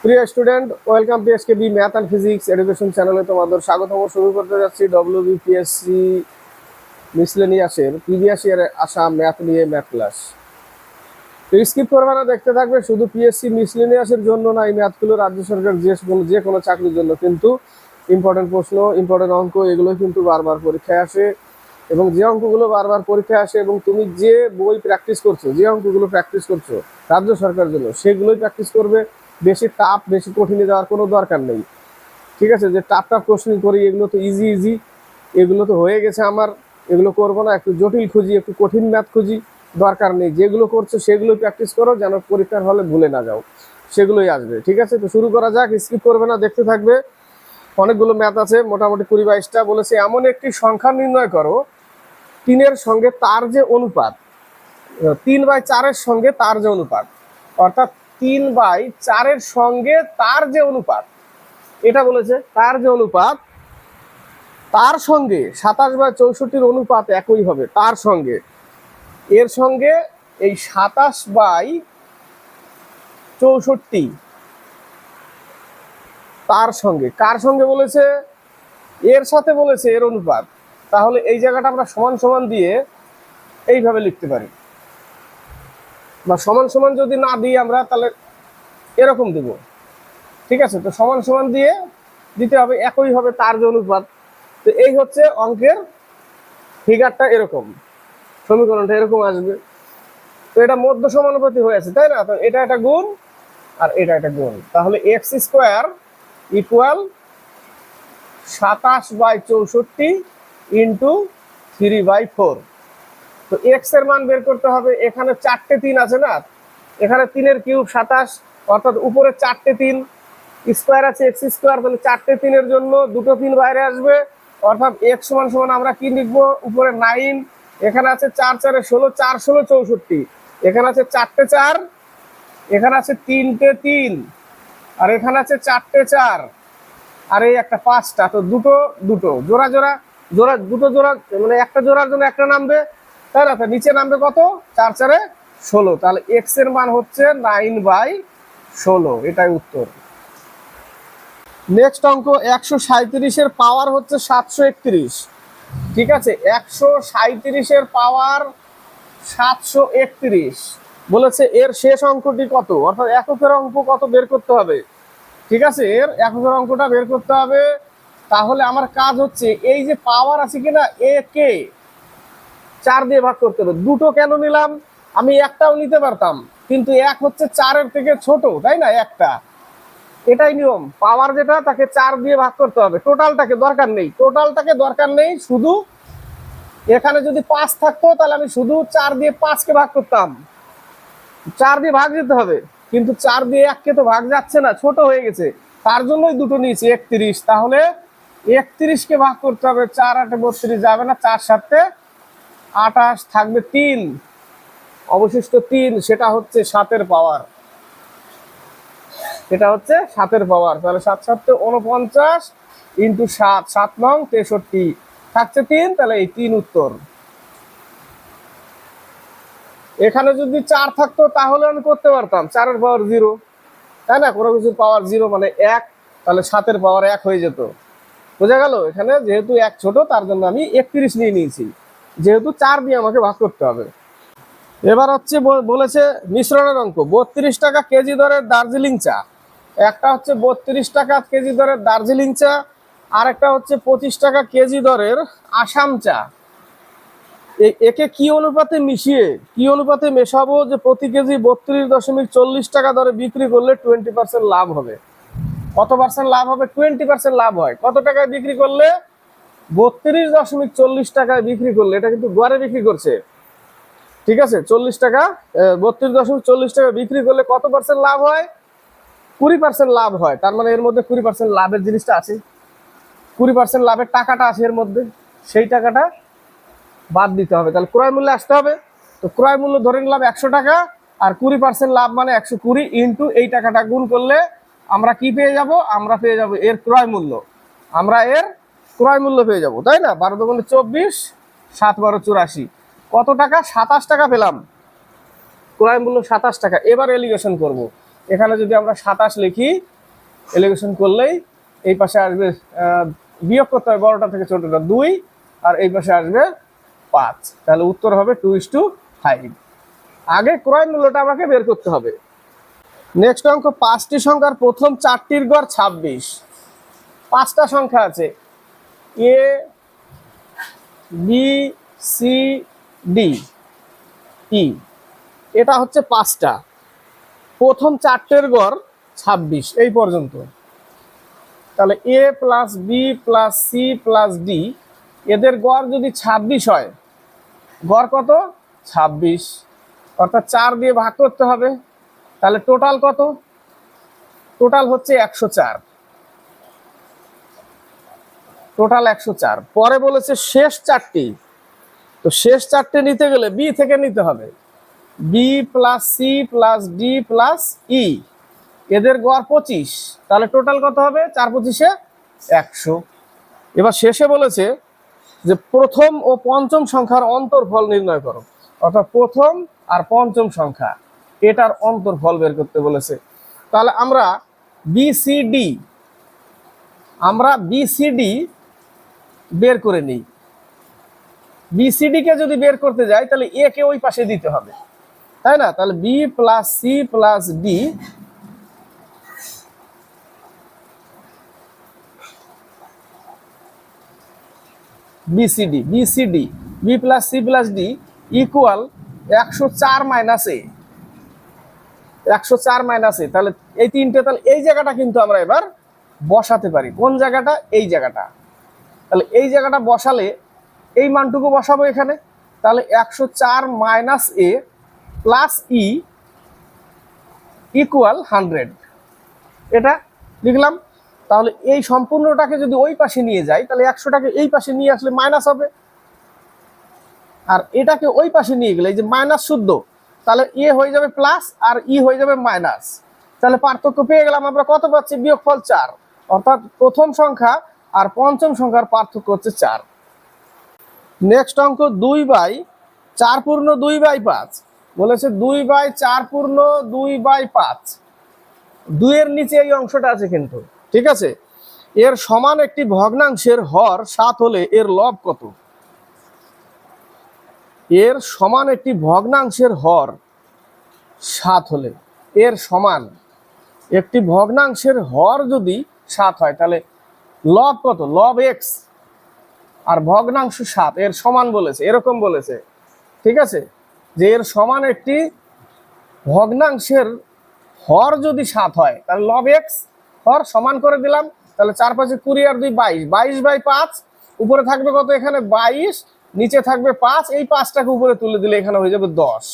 প্রিয় student, welcome to SKB math and physics education চ্যানেলে তোমাদের স্বাগতম। শুরু করতে যাচ্ছি ডব্লিউবিপিএসসি মিসলেনিয়াসের প্রিভিয়াস ইয়ারে আসা ম্যাথ নিয়ে ম্যাথ ক্লাস। তো স্কিপ করবে না, দেখতে থাকবে। শুধু পিএসসি মিসলেনিয়াসের জন্য না, এই ম্যাথগুলো রাজ্য সরকার যে কোনো চাকরির জন্য কিন্তু ইম্পর্টেন্ট প্রশ্ন, ইম্পর্টেন্ট অঙ্ক, এগুলো কিন্তু বারবার পরীক্ষায় আসে। এবং যে অঙ্কগুলো বারবার পরীক্ষায় আসে এবং তুমি যে বই প্র্যাকটিস করছো, যে অঙ্কগুলো প্র্যাকটিস করছো রাজ্য সরকারের জন্য, সেগুলোই প্র্যাকটিস করবে। বেশি টাফ, বেশি কঠিনে যাওয়ার কোনো দরকার নেই। ঠিক আছে, যে টাফ কোশ্চেন করি এগুলো তো ইজি, এগুলো তো হয়ে গেছে আমার, এগুলো করবো না। একটু জটিল খুঁজি, একটু কঠিন ম্যাথ খুঁজি, দরকার নেই। যেগুলো করছো সেগুলোই প্র্যাকটিস করো, যেন পরীক্ষার হলে ভুলে না যাও, সেগুলোই আসবে। ঠিক আছে, তো শুরু করা যাক। স্কিপ করবে না, দেখতে থাকবে। অনেকগুলো ম্যাথ আছে, মোটামুটি 20-22টা। বলেছে এমন একটি সংখ্যা নির্ণয় করো 3-এর সঙ্গে তার যে অনুপাত, 3/4-এর সঙ্গে তার যে অনুপাত, অর্থাৎ 3/4-এর সঙ্গে তার যে অনুপাত, এটা বলেছে তার যে অনুপাত, তার সঙ্গে 27/64 অনুপাত একই হবে। তার সঙ্গে, এর সঙ্গে এই 27/64 তার সঙ্গে, কার সঙ্গে বলেছে? এর সাথে বলেছে, এর অনুপাত। তাহলে এই জায়গাটা আমরা সমান সমান দিয়ে এইভাবে লিখতে পারি, বা সমান সমান যদি না দিই আমরা, তাহলে এরকম দেব। ঠিক আছে, তো সমান সমান দিয়ে দিতে হবে, একই হবে তার যে অনুপাত। তো এই হচ্ছে অঙ্কের ফিগারটা, এরকম সমীকরণটা এরকম আসবে। তো এটা মধ্য সমানুপাতি হয়েছে, তাই না? তো এটা একটা গুণ আর এটা একটা গুণ, তাহলে x² ইকুয়াল 27/64 ইন্টু 3/4। তো x এর মান বের করতে হবে। এখানে 4টে 3 আছে না, এখানে 3-এর কিউব 27, অর্থাৎ উপরে 4টে 3, স্কোয়ার আছে x², তাহলে 4টে 3-এর জন্য দুটো 3 বাইরে আসবে, অর্থাৎ x সমান সমান আমরা কি লিখবো? উপরে 9, এখানে আছে 4×4 16, 4×16 64, এখানে আছে 4টে 4, এখানে আছে 3টে 3, আর এখানে আছে 4টে 4, আর এই একটা 5টা। তো দুটো দুটো জোড়া জোড়া জোড়া, দুটো জোড়া মানে একটা জোড়ার জন্য একটা নামবে, তাই না? নিচে নামবে কত? 4×4 16। তাহলে x এর মান হচ্ছে 9/16, এটাই উত্তর। নেক্সট অঙ্ক, 137-এর পাওয়ার হচ্ছে 731। ঠিক আছে, 137-এর পাওয়ার 731 বলেছে। এর শেষ অঙ্কটি কত, অর্থাৎ এককের অঙ্ক কত বের করতে হবে। ঠিক আছে, এর এককের অঙ্কটা বের করতে হবে। তাহলে আমার কাজ হচ্ছে, এই যে পাওয়ার আছে কিনা, এ কে 4 দিয়ে ভাগ করতে হবে। দুটো কেন নিলাম? আমি একটাও নিতে পারতাম, কিন্তু 1 হচ্ছে 4-এর থেকে ছোট, তাই না? একটা, এটাই নিয়ম। পাওয়ার যেটা, তাকে 4 দিয়ে ভাগ করতে হবে। টোটালটাকে দরকার নেই, শুধু এখানে যদি 5 থাকতো তাহলে আমি শুধু 4 দিয়ে 5-কে ভাগ করতাম। 4 দিয়ে ভাগ দিতে হবে, কিন্তু 4 দিয়ে 1-কে তো ভাগ যাচ্ছে না, ছোট হয়ে গেছে, তার জন্যই দুটো নিয়েছি। 31, তাহলে 31-কে ভাগ করতে হবে। 4×8 32 যাবে না, 4×7 28, থাকবে 3, অবশিষ্ট 3, সেটা হচ্ছে 7-এর পাওয়ার। এটা হচ্ছে 7-এর পাওয়ার। তাহলে 7×7 49 ইন্টু 7, 7 নং 63, থাকছে 3, তাহলে এই 3 উত্তর। এখানে যদি 4 থাকতো তাহলে আমি করতে পারতাম 4-এর পাওয়ার 0, তাই না? কোনো কিছুর পাওয়ার 0 মানে 1, তাহলে 7-এর পাওয়ার 1 হয়ে যেত। বোঝা গেল? এখানে যেহেতু 1 ছোট, তার জন্য আমি 31 নিয়ে নিয়েছি, যেহেতু 4 দিয়ে আমাকে ভাগ করতে হবে। এবার হচ্ছে বলেছে মিশ্রণের অঙ্ক। 32 টাকা কেজি দরের দার্জিলিং চা, একটা হচ্ছে 32 টাকা কেজি দরের দার্জিলিং চা, আর একটা হচ্ছে 25 টাকা কেজি দরের আসাম চা। একে কি অনুপাতে মেশাবো যে প্রতি কেজি 32.40 টাকা দরে বিক্রি করলে 20% লাভ হবে? কত পার্সেন্ট লাভ হবে? 20% লাভ হয়। কত টাকায় বিক্রি করলে? 32.40 টাকায় বিক্রি করলে। এটা কিন্তু গড়ে বিক্রি করছে, ঠিক আছে? 40 টাকা, 32.40 টাকা বিক্রি করলে কত পার্সেন্ট লাভ হয়? 20% লাভ হয়। তার মানে এর মধ্যে 20% লাভের জিনিসটা আছে, 20% লাভের টাকাটা আছে এর মধ্যে, সেই টাকাটা বাদ দিতে হবে। তাহলে ক্রয় মূল্যে আসতে হবে। তো ক্রয় মূল্য ধরে নিলাম 100 টাকা, আর 20% লাভ মানে 120 ইন্টু এই টাকাটা গুণ করলে আমরা কি পেয়ে যাব? আমরা পেয়ে যাব এর ক্রয় মূল্য। পেয়ে যাব, তাই না? 12 × 24, 7 × 12 84, কত টাকা? 27 টাকা পেলাম। ক্রয় মূল্য 27 টাকা। এবার এলিগেশন করব। এখানে যদি আমরা 27 লিখি, এলিগেশন করলেই এই পাশে আসবে, বিয়োগ করতে হবে বড়টা থেকে ছোটটা 2, আর এই পাশে আসবে 5। তাহলে উত্তর হবে 2:5। আগে ক্রয় মূল্যটা আমাকে বের করতে হবে। নেক্সট অঙ্ক, 5টি সংখ্যার প্রথম 4টির গড় 26। 5টা সংখ্যা আছে, A B C D E, এটা হচ্ছে 5টা। প্রথম 4টের গড় 26 এই পর্যন্ত। তাহলে A plus B plus C plus D, এদের গড় যদি 26 হয়, গড় কত? 26, অর্থাৎ 4 দিয়ে ভাগ করতে হবে। তাহলে টোটাল কত? টোটাল হচ্ছে 104। টোটাল 104। পরে বলেছে শেষ 4টি, তো শেষ 4টে নিতে গেলে বি থেকে নিতে হবে। B plus C plus D plus E, এদের গড় 25। তাহলে টোটাল কত হবে? 4×25 100। এবার শেষে বলেছে যে প্রথম ও পঞ্চম সংখ্যার অন্তরফল নির্ণয় করো, অর্থাৎ প্রথম আর পঞ্চম সংখ্যা এটার অন্তরফল বের করতে বলেছে। তাহলে আমরা বিসিডি বের করে নিই। বিসিডি কে যদি বের করতে যাই তাহলে এ কে ওই পাশে দিতে হবে, তাই না? তাহলে B plus C plus D, BCD B plus C plus D equal 104 minus A. 104 minus A, তাহলে এই তিনটে, তাহলে এই জায়গাটা কিন্তু আমরা এবার বসাতে পারি। কোন জায়গাটা? এই জায়গাটা। তাহলে এই জায়গাটা বসালে এই মানটুকু বসাবো এখানে। তাহলে 104 মাইনাস এ প্লাস ই ইকুয়াল 100, এটা লিখলাম। তাহলে এই সম্পূর্ণটাকে যদি ওই পাশে নিয়ে যাই, তাহলে 100টাকে এই পাশে নিয়ে আসলে মাইনাস হবে, আর এটাকে ওই পাশে নিয়ে গেলে এই যে মাইনাস শুদ্ধ, তাহলে এ হয়ে যাবে প্লাস আর ই হয়ে যাবে মাইনাস। তাহলে পার্থক্য পেয়ে গেলাম আমরা। কত পাচ্ছি? বিয়োগফল 4, অর্থাৎ প্রথম সংখ্যা আর পঞ্চম সংখ্যার পার্থক্য হচ্ছে 4। নেক্সট অঙ্ক, 2/4 পূর্ণ 2/5 বলেছে। 2/4 পূর্ণ 2/5, 2 এর নিচে এই অংশটা আছে কিন্তু, ঠিক আছে। এর সমান একটি ভগ্নাংশের হর 7 হলে এর লব কত? এর সমান একটি ভগ্নাংশের হর 7 হলে, এর সমান একটি ভগ্নাংশের হর যদি 7 হয়, তাহলে লব কত? লব এক্স, আর ভগ্নাংশ 7, এর সমান বলেছে, এরকম বলেছে, ঠিক আছে, যে এর সমান একটি ভগ্নাংশের হর যদি 7 হয়, তাহলে লব এক্স হর সমান করে দিলাম। তাহলে 4 5 20 আর 2 22, 22/5, উপরে থাকবে কত? এখানে 22, নিচে থাকবে 5, এই 5টাকে উপরে তুলে দিলে এখানে হয়ে যাবে 10,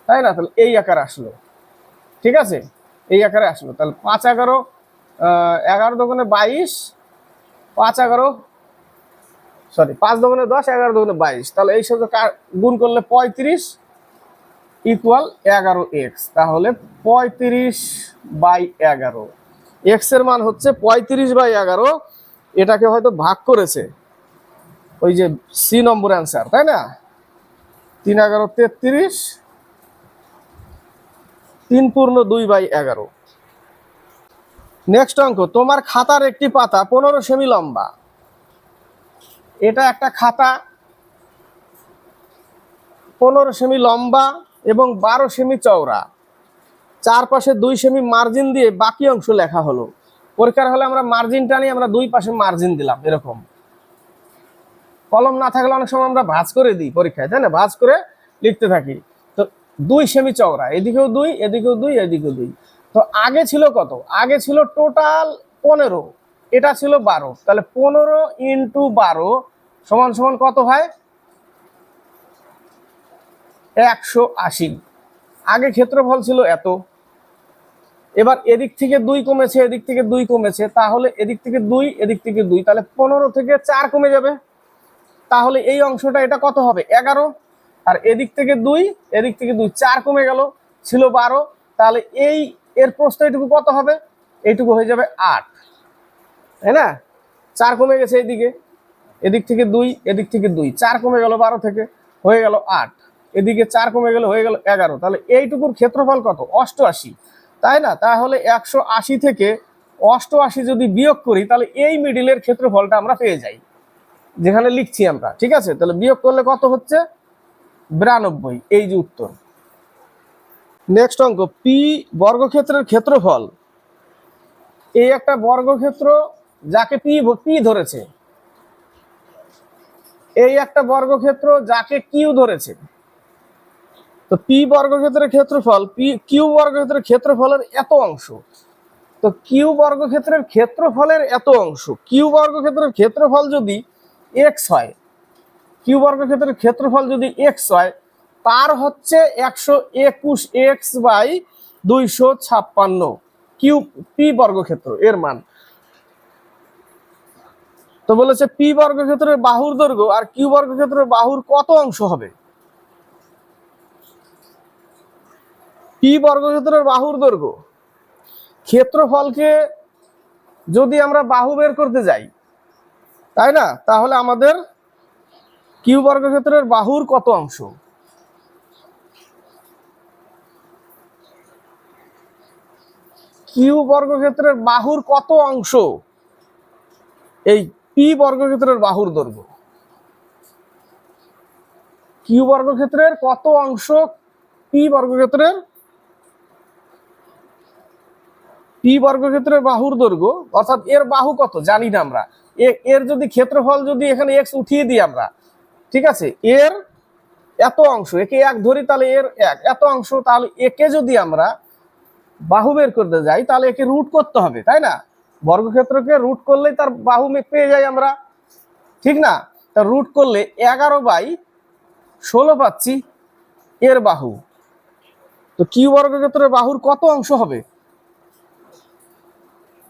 তাই না? তাহলে এই আকারে আসলো, ঠিক আছে, এই আকারে আসলো। তাহলে 5 11, 11 দোকানে 22, 5 11, সরি 5 দোকানে 10, 11 দোকানে 22, তাহলে এই সাথে গুণ করলে 35 ইকুয়াল 11x। তাহলে 35/11, এক্স এর মান হচ্ছে 35/11। এটাকে হয়তো ভাগ করেছে ওই যে সি নম্বর অ্যান্সার, তাই না? 3 11 33, 3 পূর্ণ 2/11। নেক্সট অঙ্ক, তোমার খাতার একটি পাতা 15 সেমি লম্বা। এটা একটা খাতা 15 সেমি লম্বা এবং 12 সেমি চওড়া, চারপাশে 2 সেমি মার্জিন দিয়ে বাকি অংশ লেখা হলো। পরীক্ষার হলে আমরা মার্জিনটা নিয়ে আমরা 2 পাশে মার্জিন দিলাম, এরকম। কলম না থাকলে অনেক সময় আমরা ভাঁজ করে দিই পরীক্ষায়, তাই না? ভাঁজ করে লিখতে থাকি। তো 2 সেমি চওড়া, এদিকেও 2, এদিকেও 2, এদিকেও 2। তো আগে ছিল কত? আগে ছিল টোটাল 15, এটা ছিল 12। তাহলে 15 × 12 সমান সমান কত হয়? 180। আগে ক্ষেত্রফল ছিল এত। এবার এদিক থেকে 2 কমেছে, এদিক থেকে 2 কমেছে, তাহলে এদিক থেকে 2, এদিক থেকে 2, তাহলে 15 থেকে 4 কমে যাবে। তাহলে এই অংশটা এটা কত হবে? 11। আর এদিক থেকে 2, এদিক থেকে 2, 4 কমে গেল, ছিল 12। তাহলে এই এর প্রস্থ এইটুকু কত হবে? এইটুকু হয়ে যাবে 8, তাই না? 4 কমে গেছে এইদিকে, এদিক থেকে 2, এদিক থেকে 2, 4 কমে গেল 12 থেকে, হয়ে গেল 8, এদিকে 4 কমে গেল, হয়ে গেল 11। তাহলে এইটুকুর ক্ষেত্রফল কত? 88, তাই না? তাহলে 180 থেকে 88 যদি বিয়োগ করি তাহলে এই মিডিলের ক্ষেত্রফলটা আমরা পেয়ে যাই, যেখানে লিখছি আমরা। ঠিক আছে, তাহলে বিয়োগ করলে কত হচ্ছে? 92। এই যে উত্তর। নেক্সট অঙ্ক, পি বর্গক্ষেত্রের ক্ষেত্রফল। এই একটা বর্গক্ষেত্র যাকে পি পি ধরেছে, এই একটা বর্গক্ষেত্র যাকে কিউ ধরেছে। তো পি বর্গক্ষেত্রের ক্ষেত্রফল, কিউ বর্গক্ষেত্রের ক্ষেত্রফলের এত অংশ। তো কিউ বর্গক্ষেত্রের ক্ষেত্রফলের এত অংশ, কিউ বর্গক্ষেত্রের ক্ষেত্রফল যদি এক্স হয়, কিউ বর্গক্ষেত্রের ক্ষেত্রফল যদি এক্স হয়, তার হচ্ছে 121 এক্স বাই 256 কিউ পি বর্গক্ষেত্র এর মান। তো বলেছে পি বর্গক্ষেত্রের বাহুর দৈর্ঘ্য আর কিউ বর্গক্ষেত্রের বাহুর কত অংশ হবে? পি বর্গক্ষেত্রের বাহুর দৈর্ঘ্য, ক্ষেত্রফলকে যদি আমরা বাহু বের করতে যাই, তাই না, তাহলে আমাদের কিউ বর্গক্ষেত্রের বাহুর কত অংশ? কিউ বর্গক্ষেত্রের বাহুর কত অংশ এই পি বর্গক্ষেত্রের বাহুর দৈর্ঘ্য? কিউ বর্গক্ষেত্রের কত অংশ পি বর্গক্ষেত্রের বাহুর দৈর্ঘ্য, অর্থাৎ এর বাহু কত জানি না আমরা। এর যদি ক্ষেত্রফল যদি এখানে এক্স উঠিয়ে দিই আমরা, ঠিক আছে, এর এত অংশ, একে এক ধরি তাহলে এর এত অংশ, তাহলে একে যদি আমরা বাহু বের করতে যাই তাহলে একে রুট করতে হবে, তাই না? বর্গক্ষেত্রকে রুট করলেই তার বাহু পেয়ে যাই আমরা, ঠিক না? তা রুট করলে 11/16 পাচ্ছি এর বাহু। তো কিউ বর্গক্ষেত্রের বাহুর কত অংশ হবে?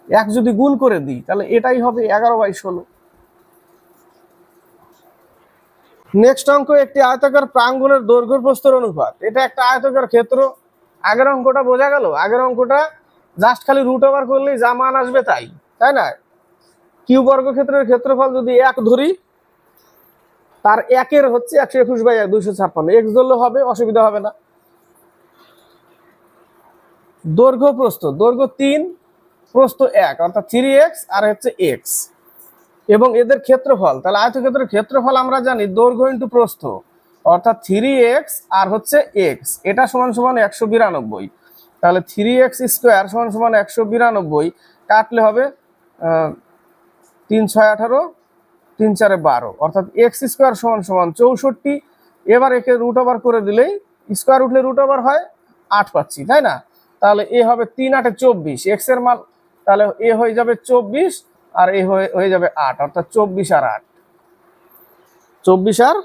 এক যদি গুণ করে দিই তাহলে এটাই হবে 11/16। নেক্সট অঙ্ক, একটি আয়তাকার প্রাঙ্গণের দৈর্ঘ্য প্রস্থের অনুপাত। এটা একটা আয়তাকার ক্ষেত্র। আগের অঙ্কটা বোঝা গেল? আগের অঙ্কটা জাস্ট খালি রুট ওভার করলেই যা মান আসবে তাই, তাই না? কিউ বর্গক্ষেত্রের ক্ষেত্রফল যদি 1 ধরি, তার একের হচ্ছে 121/256, এক্স ধরলে হবে, অসুবিধা হবে না। দৈর্ঘ্য প্রস্থ, দৈর্ঘ্য 3, প্রস্থ 1, অর্থাৎ 3x আর হচ্ছে x, এবং এদের ক্ষেত্রফল, তাহলে আয়তক্ষেত্রের ক্ষেত্রফল আমরা জানি দৈর্ঘ্য ইন্টু প্রস্থ, অর্থাৎ 3x আর হচ্ছে x, এটা সমান সমান 192। তাহলে 3x স্কোয়ার সমান সমান 192, কাটলে হবে 3 6 18, 3 4 12, অর্থাৎ x স্কোয়ার সমান সমান 64। এবার একে রুট ওভার করে দিলেই, স্কোয়ার উঠলে রুট ওভার হয়, 8 পাচ্ছি, তাই না? তাহলে এ হবে 3 8 24, x এর মান, তাহলে এ হয়ে যাবে 24 আর এ হয়ে যাবে 8, অর্থাৎ 24 আর 8, 24 আর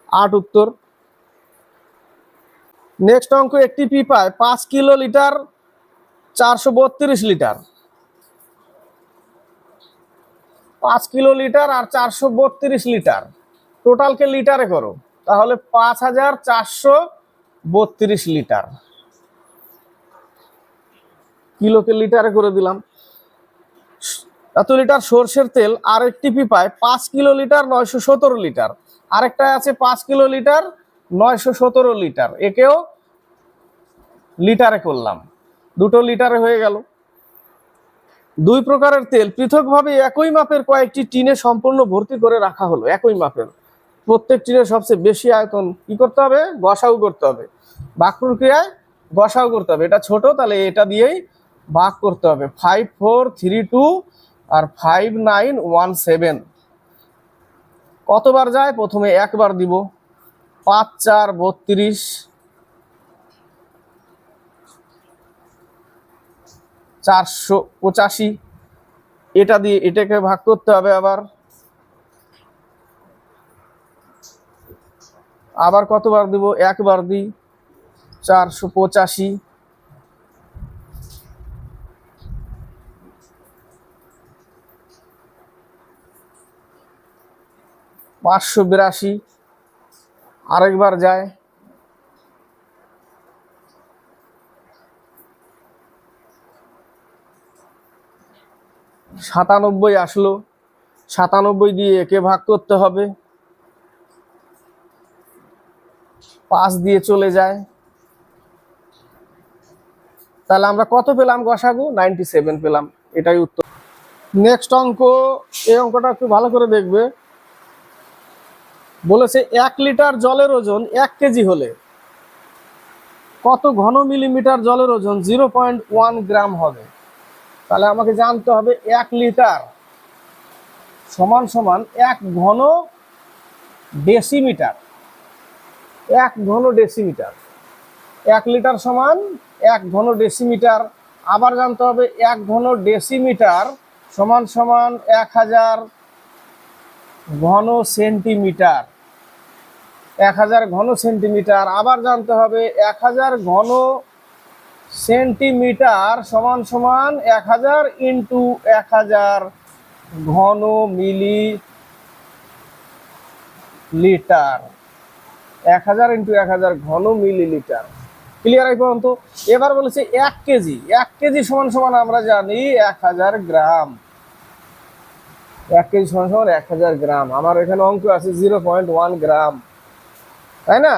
8 উত্তর। নেক্সট অঙ্ক, একটি পিপায় 5 kilo litre 432 litre, 5 kilo litre আর 432 লিটার, টোটালকে লিটারে করো, তাহলে 5432 লিটার। কিলোকে লিটারে করে দিলাম। এত লিটার সরষের তেল আর একটি পিপায় 5 কিলো লিটার 917 লিটার, আরেকটা আছে 5 কিলো লিটার 917 লিটার, একেও লিটারে করলাম, দুটো লিটারে হয়ে গেল। দুই প্রকারের তেল পৃথকভাবে একই মাপের কয়েকটি টিনে সম্পূর্ণ ভর্তি করে রাখা হলো। একই মাপের প্রত্যেক টিনের সবচেয়ে বেশি আয়তন কি করতে হবে? গসাগু করতে হবে, ভাগ প্রক্রিয়ায় গসাগু করতে হবে। এটা ছোট, তাহলে এটা দিয়েই ভাগ করতে হবে। 5432 আর 5917 কতবার যায়? প্রথমে একবার দিব, 5 4 32, 485, এটা দিয়ে এটাকে ভাগ করতে হবে, আবার কতবার দিব? একবার দিই, 485, 582, আরেকবার যায়, 97 আসলো, 97 দিয়ে একে ভাগ করতে হবে, 5 দিয়ে চলে যায়। তাহলে আমরা কত পেলাম? গসাগু 97 পেলাম। এটাই উত্তর। নেক্সট অঙ্ক, এই অঙ্কটা একটু ভালো করে দেখবে। বলেছে 1 লিটার জলের ওজন 1 কেজি হলে কত ঘন মিলিমিটার জলের ওজন 0.1 গ্রাম হবে। তাহলে আমাকে জানতে হবে 1 লিটার সমান সমান 1 ঘন ডেসিমিটার। 1 ঘন ডেসিমিটার, 1 লিটার সমান 1 ঘন ডেসিমিটার। আবার জানতে হবে 1 ঘন ডেসিমিটার সমান সমান 1000 ঘন সেন্টিমিটার। 1000 ঘন সেন্টিমিটার। আবার জানতে হবে 1000 ঘন সেন্টিমিটার সমান সমান 1000 ইন্টু 1000 ঘন মিলি লিটার। 1000 ইন্টু 1000 ঘন মিলিলিটার। ক্লিয়ার এই পর্যন্ত? এবার বলেছে 1 কেজি। 1 কেজি সমান সমান আমরা জানি 1000 গ্রাম। 1 কেজি সমান সমান 1000 গ্রাম। আমার এখানে অঙ্ক আছে 0.1 গ্রাম, তাই না?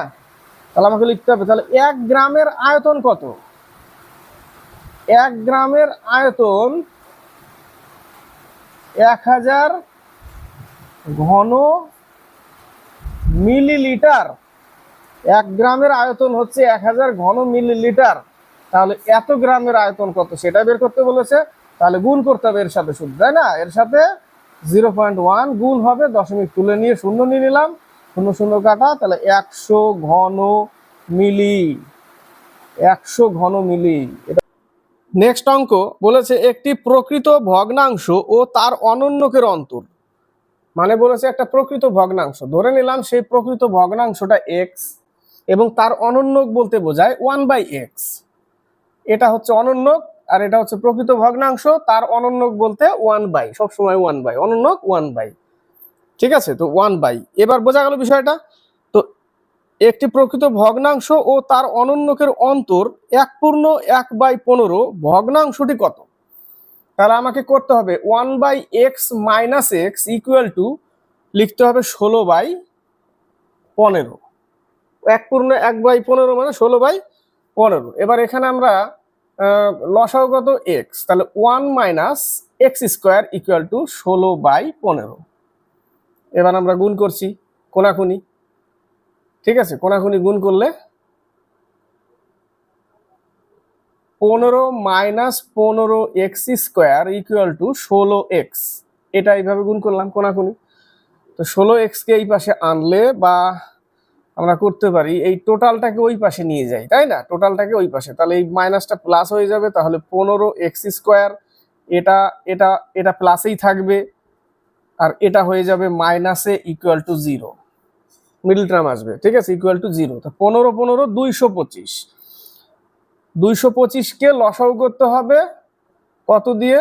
তাহলে আমাকে লিখতে হবে, তাহলে 1 গ্রামের আয়তন কত? 1 গ্রামের আয়তন 1000 ঘন মিলিলিটার। 1 গ্রামের আয়তন হচ্ছে 1000 ঘন মিলিলিটার। তাহলে এত গ্রামের আয়তন কত সেটা বের করতে বলেছে। তাহলে গুণ করতে হবে এর সাথে শুধু, তাই না? এর সাথে 0.1 গুণ হবে, দশমিক তুলে নিয়ে শূন্য নিয়ে নিলাম, শূন্য শূন্য কাটা, তাহলে 100 ঘন মিলি। 100 ঘন মিলি। নেক্সট অঙ্ক বলেছে একটি প্রকৃত ভগ্নাংশ ও তার অনন্যকের অন্তর। মানে বলেছে একটা প্রকৃত ভগ্নাংশ, ধরে নিলাম সেই প্রকৃত ভগ্নাংশটা এক্স এবং তার অনন্যক বলতে বোঝায় 1/x। এটা হচ্ছে অনন্যক আর এটা হচ্ছে প্রকৃত ভগ্নাংশ। তার অনন্যক বলতে 1/, সবসময় 1/, অনন্যক 1/। ঠিক আছে, তো 1/। এবার বোঝা গেল বিষয়টা। তো একটি প্রকৃত ভগ্নাংশ ও তার অনন্যকের অন্তর 1/15 ভগ্নাংশটি কত? তাহলে আমাকে করতে হবে 1/x minus x equal to লিখতে হবে 16/15। 1/15 মানে 16/15। এবার এখানে আমরা লসাগু কত? এক্স, তাহলে 1 minus x square equal two 16/15। এবার আমরা গুণ করছি কোনাকুনি। ঠিক আছে, কোনাকুনি গুণ করলে 15 minus 15x square equal two 16x। এটা এইভাবে গুণ করলাম কোনাকুনি। তো 16x কে এই পাশে আনলে বা আমরা করতে পারি এই টোটালটাকে ওই পাশে নিয়ে যাই, তাই না? টোটালটাকে ওই পাশে, তাহলে এই মাইনাসটা প্লাস হয়ে যাবে। তাহলে 15x স্কোয়ার, এটা এটা এটা প্লাসেই থাকবে আর এটা হয়ে যাবে মাইনাসে ইকুয়াল টু 0, মিডল টার্ম আসবে। ঠিক আছে, ইকুয়াল টু 0। তো 15 15 225। 225কে লসাগু করতে হবে কত দিয়ে?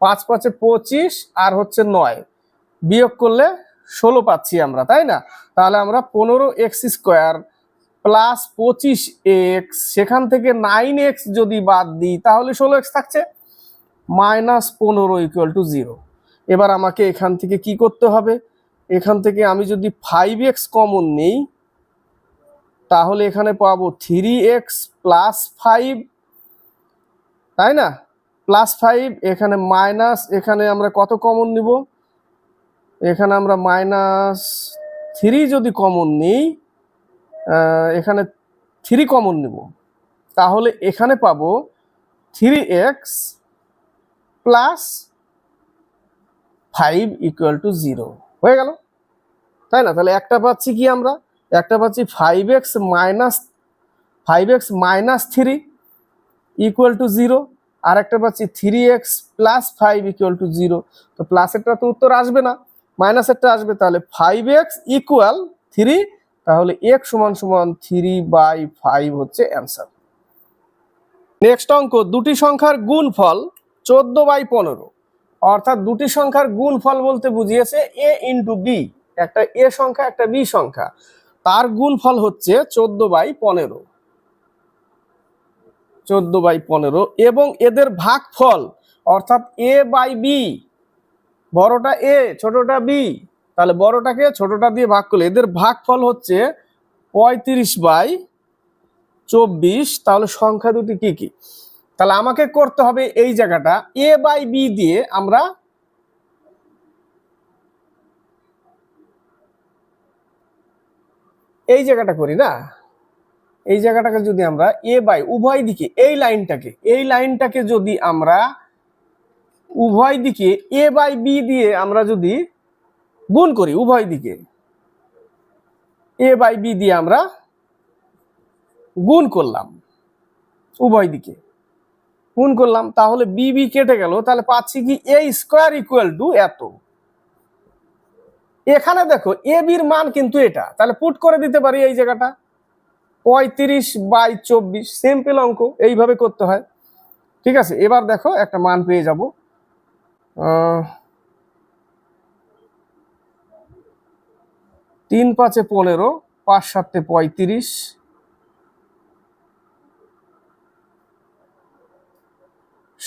5 5 25 আর হচ্ছে 9, বিয়োগ করলে 16 পাচ্ছি আমরা, তাই না? তাহলে আমরা 15x স্কোয়ার প্লাস 25x, সেখান থেকে 9x যদি বাদ দিই তাহলে 16x থাকছে, মাইনাস 15 ইকুয়াল টু 0। এবার আমাকে এখান থেকে কি করতে হবে? এখান থেকে আমি যদি 5x কমন নেই তাহলে এখানে পাবো 3x প্লাস 5, তাই না? প্লাস 5, এখানে মাইনাস, এখানে আমরা কত কমন নিব? এখানে আমরা -3 যদি কমন নিই, এখানে 3 কমন নিব, তাহলে এখানে পাবো 3x প্লাস 5 ইকুয়াল টু 0 হয়ে গেল, তাই না? তাহলে একটা পাচ্ছি কি আমরা? একটা পাচ্ছি 5x মাইনাস 3 ইকুয়াল টু 0, আর একটা পাচ্ছি 3x প্লাস 5 ইকুয়াল টু 0। তো প্লাসেরটা তো উত্তর আসবে না, মাইনাসেরটা আসবে। তাহলে 5x ইকুয়াল 3, তাহলে x সমান সমান 3/5 হচ্ছে অ্যান্সার। নেক্সট অঙ্ক, দুটি সংখ্যার গুণফল 14/15। অর্থাৎ দুটি সংখ্যার গুণফল বলতে বুঝিয়েছে a ইন্টু বি। একটা a সংখ্যা একটা b সংখ্যা, তার গুণফল হচ্ছে 14/15। 14/15 এবং এদের ভাগফল অর্থাৎ a/b, বড়টা a ছোটটা b, তাহলে বড়টাকে ছোটটা দিয়ে ভাগ করলে এদের ভাগফল হচ্ছে 35/14। 24, তাহলে সংখ্যা দুটি কি কি? তাহলে আমাকে করতে হবে এই জায়গাটা a বাই b দিয়ে আমরা এই জায়গাটা করি না, এই জায়গাটাকে যদি আমরা a বাই উভয় দিকে এই লাইনটাকে যদি আমরা উভয় দিকে a বাই b দিয়ে আমরা যদি গুণ করি, উভয় দিকে a বাই b দিয়ে আমরা গুণ করলাম, উভয় দিকে গুণ করলাম, তাহলে বি বি কেটে গেল, তাহলে পাচ্ছি কি a স্কয়ার ইকুয়াল টু এত। এখানে দেখো এ বির মান কিন্তু এটা, তাহলে পুট করে দিতে পারি এই জায়গাটা 35/24, সিম্পল অঙ্ক, এইভাবে করতে হয়। ঠিক আছে, এবার দেখো একটা মান পেয়ে যাব, 3 5 15, 5 7 35,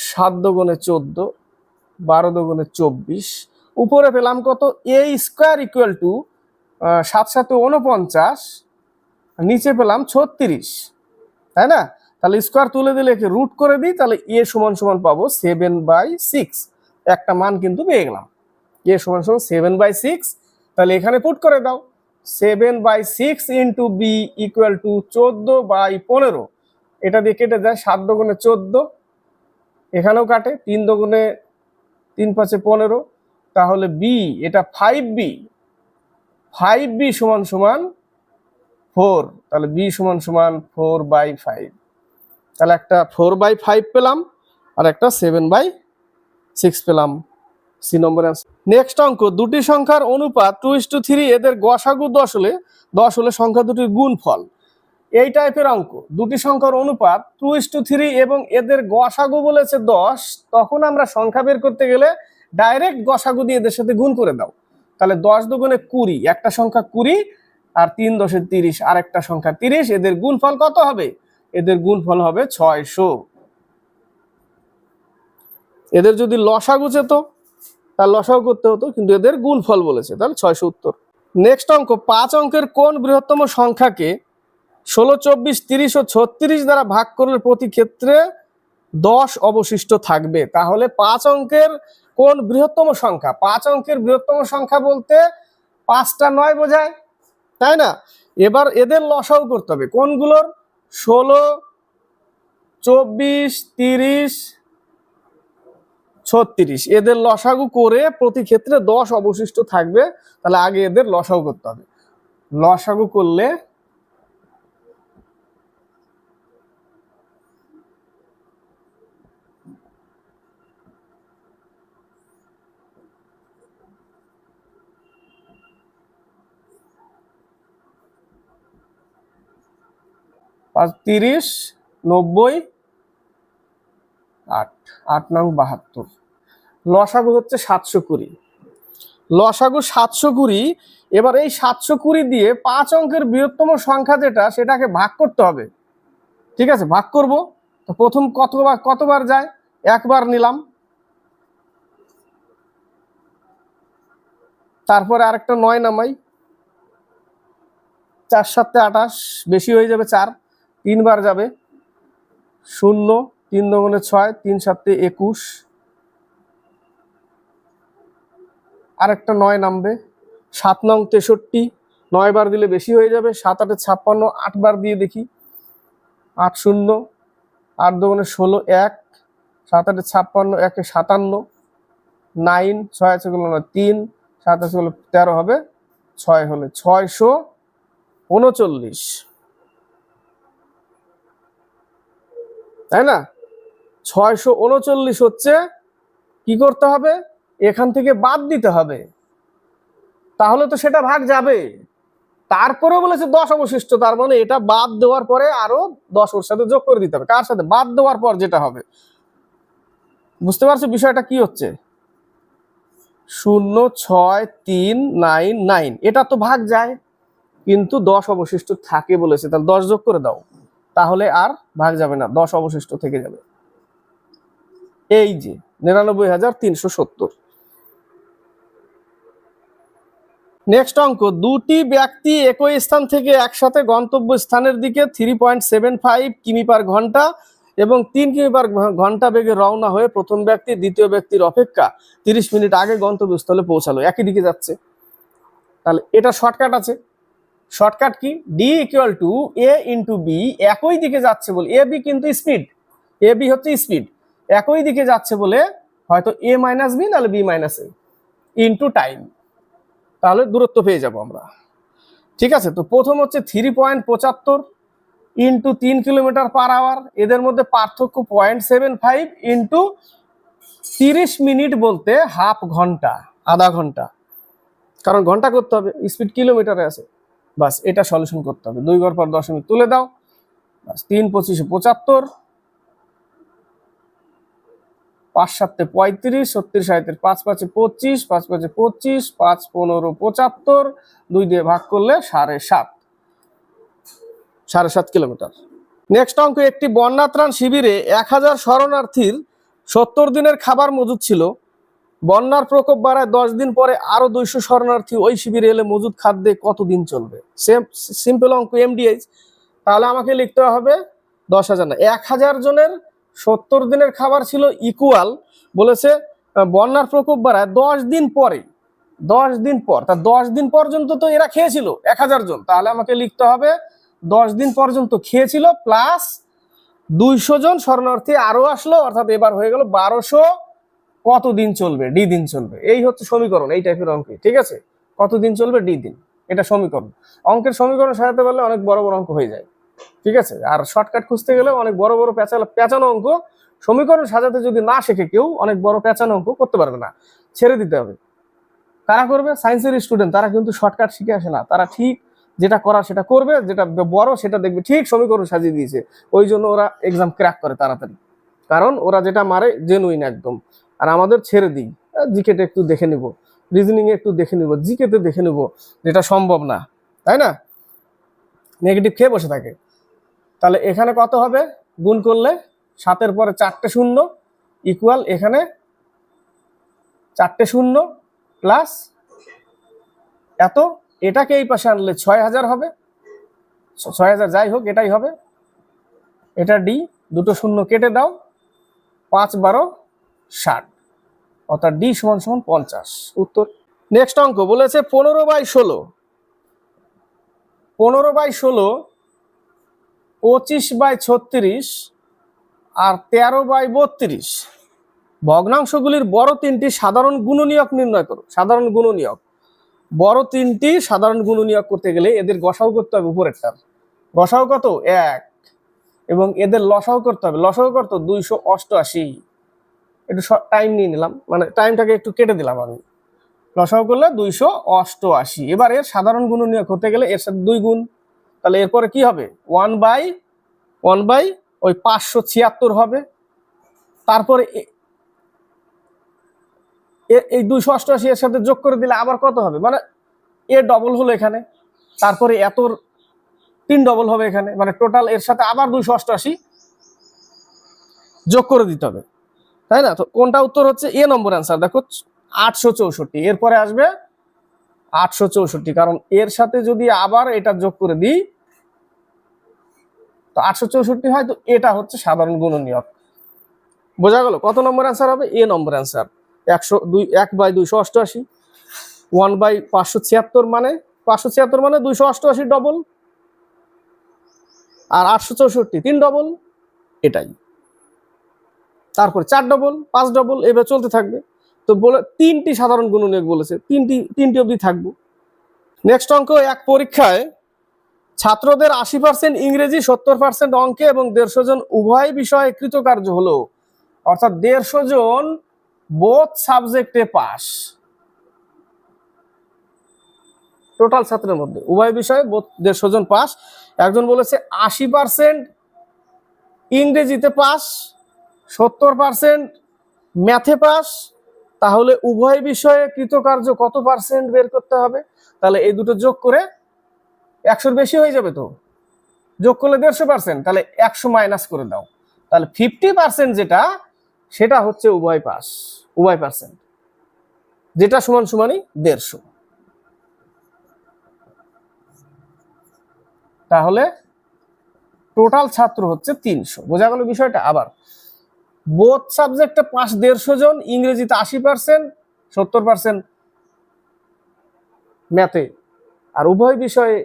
7 দুগুণে 14, 12 দুগুণে 24, উপরে পেলাম কত a স্কয়ার ইকুয়াল টু 7 7 49, নিচে পেলাম 36, তাই না? তাহলে স্কয়ার তুলে দিলে একে রুট করে দিই, তাহলে a সমান সমান পাবো 7/6, একটা মান কিন্তু পেয়ে গেলাম, a সমান সমান 7/6। তাহলে এখানে পুট করে দাও 7/6 ইন্টু b ইকুয়াল টু 14/15, এটা দিয়ে কেটে যায় 7 দুগুণে 14, এখানেও কাটে 3 দুগুণে 3 5 15, তাহলে বি এটা 5b সমান সমান 4, তাহলে বি সমান সমান 4/5, তাহলে একটা 4/5 পেলাম আর একটা 7/6 পেলাম, সি নম্বর অ্যান্সার। নেক্সট অঙ্ক, দুটি সংখ্যার অনুপাত 2:3, এদের গসাগু 10 হলে সংখ্যা দুটির গুণফল। এই টাইপের অঙ্ক, দুটি সংখ্যার অনুপাত 2:3 এবং এদের গসাগু বলেছে 10, তখন আমরা সংখ্যা বের করতে গেলে ডাইরেক্ট গসাগু দিয়ে এদের সাথে গুণ করে দাও, তাহলে 10 দুগুণে 20, একটা সংখ্যা 20 আর 3 10 30, আর একটা সংখ্যা 30, এদের গুণফল কত হবে? এদের গুণফল হবে 600। এদের যদি লসাগু যেত তার লসাগু করতে হতো, কিন্তু এদের গুণফল বলেছে, তাহলে 600 উত্তর। নেক্সট অঙ্ক, 5 অঙ্কের কোন বৃহত্তম সংখ্যাকে 16 24 30 ও 36 দ্বারা ভাগ করলে প্রতি ক্ষেত্রে 10 অবশিষ্ট থাকবে? তাহলে 5 অঙ্কের কোন বৃহত্তম সংখ্যা? 5 অঙ্কের বৃহত্তম সংখ্যা বলতে 5টা 9 বোঝায়, তাই না? এবার এদের লসাগু করতে হবে কোনগুলোর? 16 24 30 36, এদের লসাগু করে প্রতি ক্ষেত্রে 10 অবশিষ্ট থাকবে। তাহলে আগে এদের লসাগু করতে হবে, লসাগু করলে পাঁচ 30 90 8, 8 নং 72, লসাগু হচ্ছে 720, লসাগু 720। এবার এই 720 দিয়ে 5 অঙ্কের বৃহত্তম সংখ্যা যেটা, সেটাকে ভাগ করতে হবে। ঠিক আছে, ভাগ করব, তো প্রথম কতবার যায়? একবার নিলাম, তারপরে আরেকটা 9 নামাই, 4 7 28, বেশি হয়ে যাবে 4, 3বার যাবে 0, 3 দুগুণে 6, 3 7 21, আরেকটা 9 নামবে, 7 নং 63, 9 বার দিলে বেশি হয়ে যাবে, 7 8 56, 8 বার দিয়ে দেখি, 8 0, 8 দুগুণে 16 1, 7 8 56, 1 57, 9 6 আছে 3, 7 আছে 13, হবে 6 হলে 639, তাই না? 639 হচ্ছে, কি করতে হবে? এখান থেকে বাদ দিতে হবে, তাহলে তো সেটা ভাগ যাবে। তারপরে বলেছে 10 অবশিষ্ট, তার মানে এটা বাদ দেওয়ার পরে আরো 10 ওর সাথে যোগ করে দিতে হবে। কার সাথে? বাদ দেওয়ার পর যেটা হবে। বুঝতে পারছো বিষয়টা কি হচ্ছে? 0 6 3 9 9, এটা তো ভাগ যায়, কিন্তু 10 অবশিষ্ট থাকে বলেছে, তাহলে 10 যোগ করে দাও, তাহলে আর ভাগ যাবে না, 10 অবশিষ্ট থেকে যাবে। এই যে 99,370। নেক্সট অঙ্ক, দুটি ব্যক্তি একই স্থান থেকে একসাথে গন্তব্য স্থানের দিকে 3.75 কিমি পার ঘন্টা এবং 3 কিমি পার ঘন্টা বেগে রওনা হয়ে প্রথম ব্যক্তি দ্বিতীয় ব্যক্তির অপেক্ষা 30 মিনিট আগে গন্তব্যস্থলে পৌঁছালো, একই দিকে যাচ্ছে। তাহলে এটা শর্টকাট আছে। শর্টকাট কি? D equal to A into B, একই দিকে যাচ্ছে বলে, এ বি কিন্তু স্পিড, এ বি হচ্ছে স্পিড, একই দিকে যাচ্ছে বলে হয়তো এ মাইনাস বি নাহলে B minus A into time, তাহলে দূরত্ব পেয়ে যাব আমরা। ঠিক আছে, তো প্রথম হচ্ছে 3.75 ইন্টু 3 কিলোমিটার পার আওয়ার, এদের মধ্যে পার্থক্য 0.75 ইন্টু 30 মিনিট বলতে হাফ ঘন্টা, আধা ঘন্টা, কারণ ঘন্টা করতে হবে, স্পিড কিলোমিটারে আছে। বাস এটা সলিউশন করতে হবে, 2 ঘর পর দশমিক তুলে দাও, বাস 3 25 75, 5 7 35, 70 70, 5 5 25, 5 5 25, 5 15 75, 2 দিয়ে ভাগ করলে 7.5 কিলোমিটার। নেক্সট অঙ্ক, একটি বন্যা ত্রাণ শিবিরে 1000 শরণার্থীর 70 দিনের খাবার মজুদ ছিল। বন্যার প্রকোপ বাড়ায় 10 দিন পরে আরো 200 শরণার্থী ওই শিবিরে এলে মজুদ খাদ্যে কতদিন চলবে? সিম্পল অঙ্ক, এমডিএইচ। তাহলে আমাকে লিখতে হবে 10,000 না, 1000 জনের 70 দিনের খাবার ছিল ইকুয়াল, বলেছে বন্যার প্রকোপ বাড়ায় 10 দিন পরে, 10 দিন পর, তা 10 দিন পর্যন্ত তো এরা খেয়েছিল 1000 জন, তাহলে আমাকে লিখতে হবে 10 দিন পর্যন্ত খেয়েছিল প্লাস 200 জন শরণার্থী আরো আসলো, অর্থাৎ এবার হয়ে গেল 1200, কতদিন চলবে? ডি দিন চলবে। এই হচ্ছে সমীকরণ এই টাইপের অঙ্কে। ঠিক আছে, কতদিন চলবে? ডি দিন, এটা সমীকরণ। অঙ্কের সমীকরণ সাজাতে পারলে অনেক বড় বড় অঙ্ক হয়ে যায়। ঠিক আছে, আর শর্টকাট খুঁজতে গেলে অনেক বড় বড় পেঁচানো অঙ্ক, সমীকরণ সাজাতে যদি না শেখে কেউ, অনেক বড় পেঁচানো অঙ্ক করতে পারবে না, ছেড়ে দিতে হবে। কারা করবে? সায়েন্সের স্টুডেন্ট, তারা কিন্তু শর্টকাট শিখে আসে না, তারা ঠিক যেটা করার সেটা করবে, যেটা বড় সেটা দেখবে ঠিক সমীকরণ সাজিয়ে দিয়েছে, ওই জন্য ওরা এক্সাম ক্র্যাক করে তাড়াতাড়ি, কারণ ওরা যেটা মারে জেনুইন একদম। আর আমাদের ছেড়ে দিই, জিকেতে একটু দেখে নিব, রিজনিং এ একটু দেখে নিব, জিকেতে দেখে নিব, যেটা সম্ভব না, তাই না? নেগেটিভ খেয়ে বসে থাকে। তাহলে এখানে কত হবে? গুণ করলে 7-এর পরে 4টে শূন্য ইকুয়াল, এখানে 4টে শূন্য প্লাস এত, এটাকে এই পাশে আনলে 6000 হবে, 6000 যাই হোক এটাই হবে, এটা ডি, দুটো শূন্য কেটে দাও, 5 12 60, অর্থাৎ ডি সমান সমান 50 উত্তর। নেক্সট অঙ্ক বলেছে 15/16, 15/16, 25/36 আর 13/32 ভগ্নাংশগুলির বড় তিনটি সাধারণ গুণনীয়ক নির্ণয় করো। সাধারণ গুণনীয়ক, বড় তিনটি সাধারণ গুণনীয়ক করতে গেলে এদের গসাউ করতে হবে, উপরেরটার গসাউ কত? 1, এবং এদের লসাউ করতে হবে, লসাউ কত? 288। একটু টাইম নিয়ে নিলাম, মানে টাইমটাকে একটু কেটে দিলাম আমি, লসাউ করলে 288। এবার এর সাধারণ গুণনীয়ক হতে গেলে এর সাথে 2 গুণ, তাহলে এরপরে কি হবে? 1/1 ওই 576 হবে, তারপরে এই 288 এর সাথে যোগ করে দিলে আবার কত হবে? মানে এ ডবল হলো এখানে, তারপরে এতর 3 ডবল হবে এখানে, মানে টোটাল এর সাথে আবার 288 যোগ করে দিতে হবে, তাই না? তো কোনটা উত্তর হচ্ছে? এ নম্বর অ্যান্সার। দেখো 864, এরপরে আসবে 864, কারণ এর সাথে যদি আবার এটা যোগ করে দিই তো 864 হয়, তো এটা হচ্ছে সাধারণ গুণনীয়ক। বোঝা গেল? কত নম্বর অ্যান্সার হবে? এ নম্বর অ্যান্সার। 1/288, 1/576, মানে 576 মানে 288 ডবল, আর 864 3 ডবল, এটাই। তারপরে 4 ডবল, 5 ডবল, এবার চলতে থাকবে। তো বলে 3টি সাধারণ গুণনীয়ক বলেছে, তিনটি অবধি থাকবো। নেক্সট অঙ্ক, এক পরীক্ষায় ছাত্রদের 80% ইংরেজি, 70% অঙ্কে এবং 150 জন উভয় বিষয়ে কৃতকার্য হলো, অর্থাৎ 150 জন বোথ সাবজেক্টে পাস। টোটাল ছাত্রের মধ্যে উভয় বিষয়ে 150 জন পাস। একজন বলেছে 80% ইংরেজিতে পাস, 70% ম্যাথে পাস, তাহলে উভয় বিষয়ে কৃতকার্য কত পার্সেন্ট বের করতে হবে? তাহলে এই দুটো যোগ করে 100-র বেশি হয়ে যাবে, তো যোগ করলে 150%, তাহলে 100 মাইনাস করে দাও, তাহলে 50% যেটা, সেটা হচ্ছে উভয় পাস, উভয় পার্সেন্ট, যেটা সমান সমানই 150। তাহলে টোটাল ছাত্র হচ্ছে 300। বোঝা গেল বিষয়টা। আবার বোথ সাবজেক্টে 150 জন, ইংরেজিতে 80%, 70% ম্যাথে, আর উভয় বিষয়ে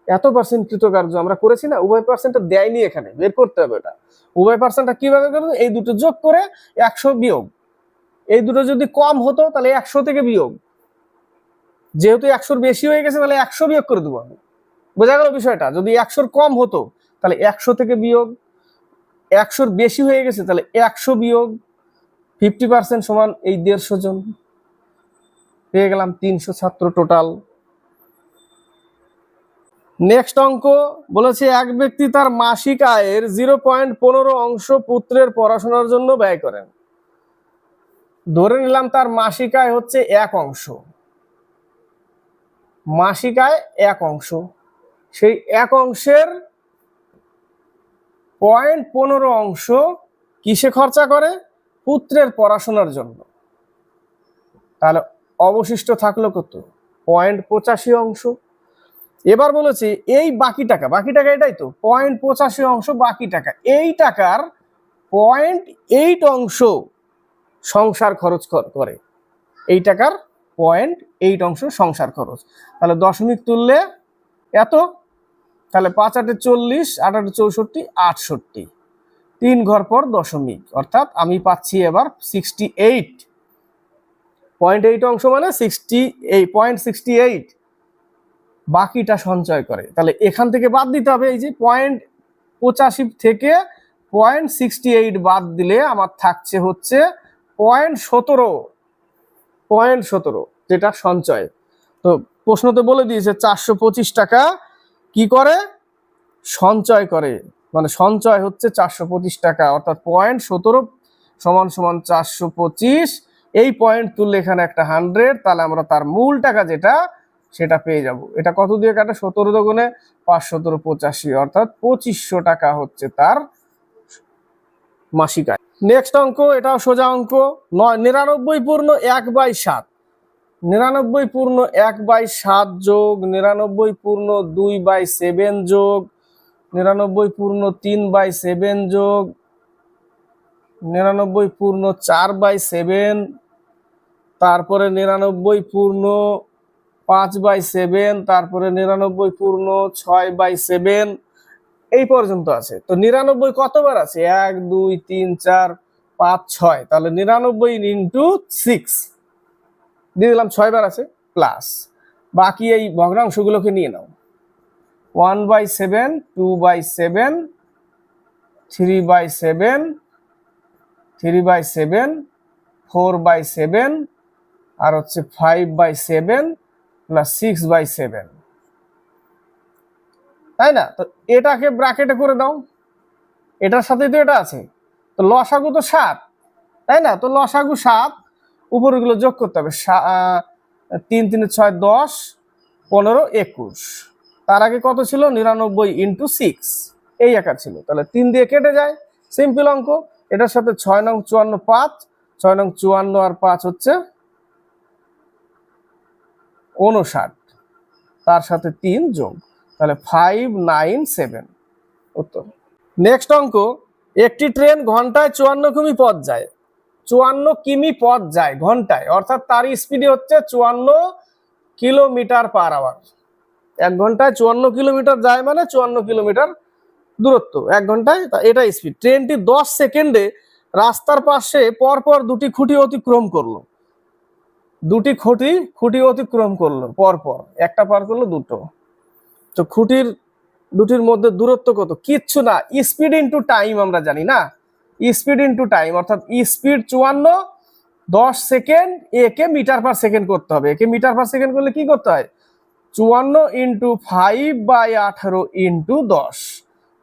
এত পার্সেন্ট কৃতকার্য আমরা করেছি না, উভয় পার্সেন্টটা দেয়নি, এখানে বের করতে হবে এটা। উভয় পার্সেন্টটা কিভাবে করবে? এই দুটো যোগ করে 100 বিয়োগ, এই দুটো যদি কম হতো তাহলে 100 থেকে বিয়োগ, যেহেতু 100 বেশি হয়ে গেছে তাহলে 100 বিয়োগ করে দেবো আমি। বোঝা গেল বিষয়টা। যদি 100 কম হতো তাহলে 100 থেকে বিয়োগ, 100 বেশি হয়ে গেছে তাহলে 100 বিয়োগ 50% সমান এই 150 জন, পেয়ে গেলাম 300 ছাত্র টোটাল। নেক্সট অঙ্ক বলেছে এক ব্যক্তি তার মাসিক আয়ের 0.15 অংশ পুত্রের পড়াশোনার জন্য ব্যয় করেন। ধরে নিলাম তার মাসিক আয় হচ্ছে 1 অংশ, মাসিক আয় 1 অংশ, সেই 1 অংশের 0.15 অংশ কিসে খরচা করে? পুত্রের পড়াশোনার জন্য। তাহলে অবশিষ্ট থাকলো কত? 0.85 অংশ। এবার বলেছি এই বাকি টাকা, বাকি টাকা এটাই তো 0.85 অংশ বাকি টাকা, এই টাকার 0.8 অংশ সংসার খরচ করে, এই টাকার 0.8 অংশ সংসার খরচ। তাহলে দশমিক তুললে এত, তাহলে 5 8 40, 8 8 64, 68, 3 ঘর পর দশমিক, অর্থাৎ আমি পাচ্ছি এবার 68.8 অংশ মানে 0.68 বাকিটা সঞ্চয় করে। তাহলে এখান থেকে বাদ দিতে হবে, এই যে 0.85 থেকে 0.68 বাদ দিলে আমার থাকছে হচ্ছে 0.17, যেটা সঞ্চয়। তো প্রশ্নতে বলে দিয়েছে 425 টাকা কি করে? সঞ্চয় করে, মানে সঞ্চয় হচ্ছে 425 টাকা, অর্থাৎ 0.17 সমান সমান 425। এই পয়েন্ট তুললে এখানে একটা 100, তাহলে আমরা তার মূল টাকা যেটা সেটা পেয়ে যাব। এটা কত দিয়ে কাটে? 17 দুগুণে 5 17 85, অর্থাৎ 2500 টাকা হচ্ছে তার মাসিক আয়। নেক্সট অঙ্ক, এটাও সোজা অঙ্ক। 99 পূর্ণ 1/7, 99 পূর্ণ 1/7 যোগ 99 পূর্ণ 2/7 যোগ 99 পূর্ণ 3/7 যোগ 99 পূর্ণ 4/7, তারপরে 99 পূর্ণ 5/7, তারপরে 99 পূর্ণ 6/7, এই পর্যন্ত আছে। তো 99 কতবার আছে? 1 2 3 4 5 6, তাহলে 99 ইন্টু 6 দিয়ে দিলাম, 6 বার আছে, প্লাস বাকি এই ভগ্নাংশগুলোকে নিয়ে নাও। 1/7, 2/7, 3/7, 3/7, 4/7, আর হচ্ছে 5/7 প্লাস 6/7, তাই না? তো এটাকে ব্র্যাকেটে করে দাও, এটার সাথে তো এটা আছে, তো লসাগু তো 7, তাই না? তো লসাগু 7, উপরগুলো যোগ করতে হবে। 3 3 6 10, 15 21, তার আগে কত ছিল? 99 ইন্টু 6, এই আকার ছিল। তাহলে 3 দিয়ে কেটে যায়, সিম্পল অঙ্ক। এটার সাথে 6 নং 54 5, 6 নং 54 আর 5 হচ্ছে 59, তার সাথে 3 যোগ, তাহলে 597 উত্তর। নেক্সট অঙ্ক, একটি ট্রেন ঘন্টায় 54 কিমি পথ যায়, 54 কিমি পথ যায় ঘন্টায়, অর্থাৎ তার স্পিড হচ্ছে 54 কিলোমিটার পার আওয়ার। 1 ঘন্টায় 54 কিলোমিটার যায় মানে 54 কিলোমিটার দূরত্ব 1 ঘন্টায়, এটা স্পিড। ট্রেনটি 10 সেকেন্ডে রাস্তার পাশে পরপর দুটি খুঁটি অতিক্রম করলো, দুটি খুঁটি অতিক্রম করলো পরপর, একটা পার করলো দুটো। তো খুঁটির দুটির মধ্যে দূরত্ব কত? কিচ্ছু না, স্পিড ইন্টু টাইম আমরা জানি না, স্পিড ইন্টু টাইম, অর্থাৎ স্পিড 54, 10 সেকেন্ড, একে মিটার পার সেকেন্ড করতে হবে। একে মিটার পার সেকেন্ড করলে কি করতে হয়? 54 ইন্টু 5/18 ইন্টু 10,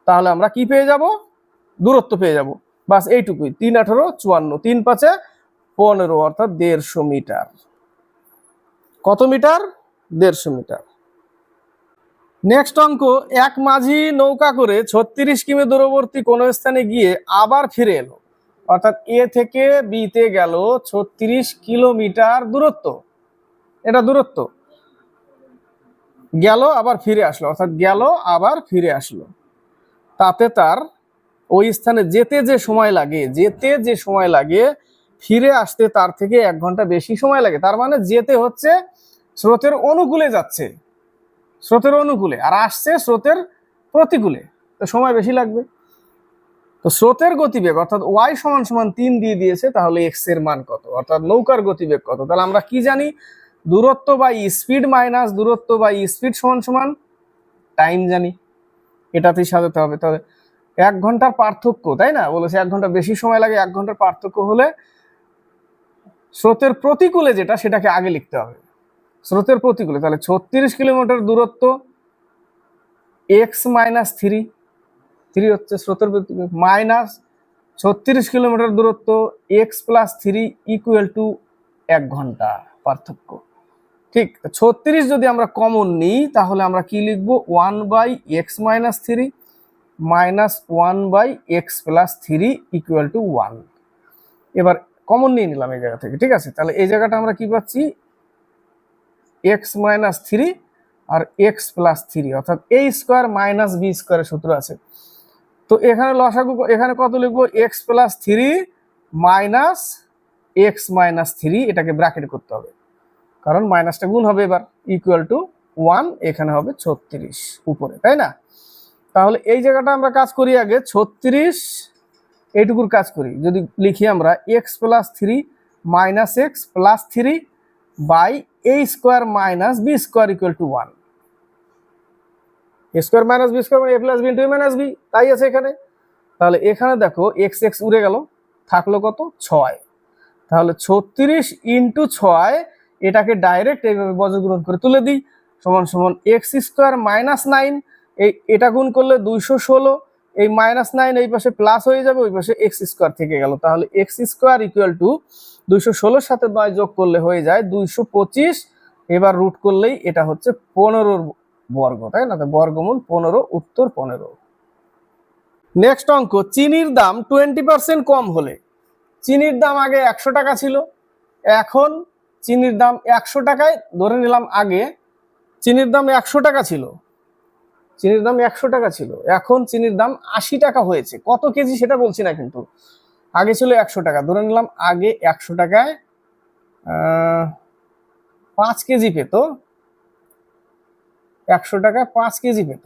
তাহলে আমরা কি পেয়ে যাব? দূরত্ব পেয়ে যাব। বাস এইটুকুই, 3 18 54, 3 5 15, অর্থাৎ 150 মিটার। কত মিটার? 150 মিটার। নেক্সট অঙ্ক, এক মাঝি নৌকা করে 36 কিমি দূরবর্তী কোন স্থানে গিয়ে আবার ফিরে এলো, অর্থাৎ এ থেকে বি তে গেল 36 কিলোমিটার দূরত্ব, এটা দূরত্ব। গেল আবার ফিরে আসলো, অর্থাৎ গেল আবার ফিরে আসলো, তাতে তার ওই স্থানে যেতে যে সময় লাগে ফিরে আসতে তার থেকে 1 ঘন্টা বেশি সময় লাগে। তার মানে যেতে হচ্ছে স্রোতের অনুকূলে যাচ্ছে, স্রোতের অনুকূলে, আর আসছে স্রোতের প্রতিকূলে, তো সময় বেশি লাগবে। তো স্রোতের গতিবেগ অর্থাৎ ওয়াই সমান সমান 3 দিয়ে দিয়েছে, তাহলে এক্স এর মান কত, অর্থাৎ নৌকার গতিবেগ কত। তাহলে আমরা কি জানি, দূরত্ব বাই স্পিড মাইনাস দূরত্ব বাই স্পিড সমান সমান টাইম জানি, এটাতেই সাজাতে হবে। তাহলে 1 ঘন্টার পার্থক্য, তাই না, বলেছে 1 ঘন্টা বেশি সময় লাগে, 1 ঘন্টার পার্থক্য হলে স্রোতের প্রতিকূলে যেটা সেটাকে আগে লিখতে হবে, স্রোতের প্রতিকূলে। তাহলে 36 কিলোমিটার দূরত্ব এক্স মাইনাস 3 হচ্ছে স্রোতের প্রতিকূলে, মাইনাস 36 কিলোমিটার দূরত্ব এক্স প্লাস 3 ইকুয়াল টু 1 ঘন্টা পার্থক্য। ঠিক, 36 যদি আমরা কমন নিই তাহলে আমরা কি লিখবো, 1/x minus 3 minus 1/x plus 3 equal to 1। এবার কমন নিয়ে নিলাম এই জায়গা থেকে, ঠিক আছে। তাহলে এই জায়গাটা আমরা কি পাচ্ছি, x মাইনাস 3 আর x প্লাস 3, অর্থাৎ a স্কোয়ার মাইনাস b স্কোয়ারের সূত্র আছে। তো এখানে লসাগু, এখানে কত লিখবো, x plus 3 minus x minus 3, এটাকে ব্র্যাকেট করতে হবে কারণ মাইনাসটা গুণ হবে এবার, ইকুয়াল টু 1, এখানে হবে 36 উপরে, তাই না। তাহলে এই জায়গাটা আমরা কাজ করি আগে, 36 এইটুকুর কাজ করি, যদি লিখি আমরা x plus 3 minus X plus 3 by a square minus b square equal to 1। a square minus b square মানে a plus b into a minus b, তাই আছে এখানে। তাহলে এখানে দেখো এক্স এক্স উড়ে গেল, থাকলো কত, 6। তাহলে 36 ইন্টু 6, এটাকে ডাইরেক্ট এইভাবে বজ্রগুণন করে তুলে দিই, সমান সমান এক্স স্কোয়ার মাইনাস 9, এটা গুণ করলে 216, এই মাইনাস 9 এই পাশে প্লাস হয়ে যাবে, ওই পাশে এক্স স্কোয়ার থেকে গেল। তাহলে এক্স স্কোয়ার ইকুয়াল টু 216 সাথে 9 যোগ করলে হয়ে যায় 225, এবার রুট করলেই এটা হচ্ছে 15 বর্গ, তাই না, বর্গমূল 15, উত্তর 15। নেক্সট অঙ্ক, চিনির দাম 20% কম হলে, চিনির দাম আগে 100 টাকা ছিল, এখন চিনির দাম 100 টাকায়, ধরে নিলাম আগে চিনির দাম 100 টাকা ছিল, চিনির দাম 100 টাকা ছিল, এখন চিনির দাম 80 টাকা হয়েছে। কত কেজি সেটা বলছি না, কিন্তু আগে ছিল 100 টাকা, ধরে নিলাম আগে 100 টাকায় 5 কেজি পেত, 100 টাকায় 5 কেজি পেত,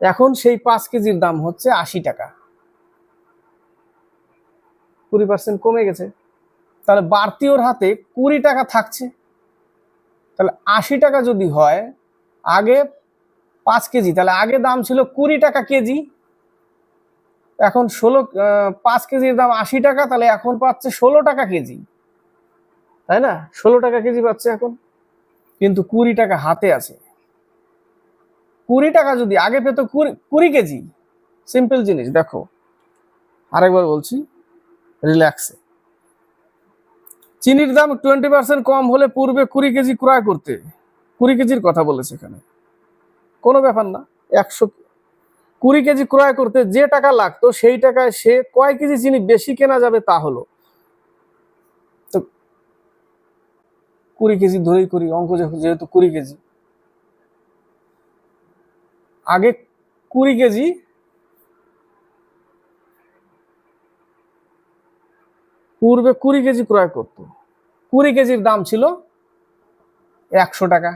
এখন সেই 5 কেজির দাম হচ্ছে 80 টাকা, 20% কমে গেছে। তাহলে বাড়তি ওর হাতে 20 টাকা থাকছে। তাহলে 80 টাকা যদি হয়, আগে 5 কেজি, তাহলে আগে দাম ছিল 20 টাকা কেজি, এখন 5 কেজির দাম 80 টাকা, তাহলে এখন পাচ্ছে 16 টাকা কেজি, তাই না, 16 টাকা কেজি পাচ্ছে এখন, কিন্তু 20 টাকা হাতে আছে। 20 টাকা যদি আগে পেতো 20 কেজি, সিম্পল জিনিস দেখো, আরেকবার বলছি রিল্যাক্সে, চিনির দাম 20% কম হলে পূর্বে 20 কেজি ক্রয় করতে, 20 কেজির কথা বলেছে এখানে, কোনো ব্যাপার না, 20 কেজি ক্রয় করতে যে টাকা লাগতো সেই টাকায় সে কয় কেজি চিনি বেশি কেনা যাবে তা হলো। তো 20 কেজি ধরেই করি, অঙ্ক যেহেতু 20 কেজি, আগে 20 কেজি, পূর্বে 20 কেজি ক্রয় করতো, 20 কেজির দাম ছিল 100 টাকা,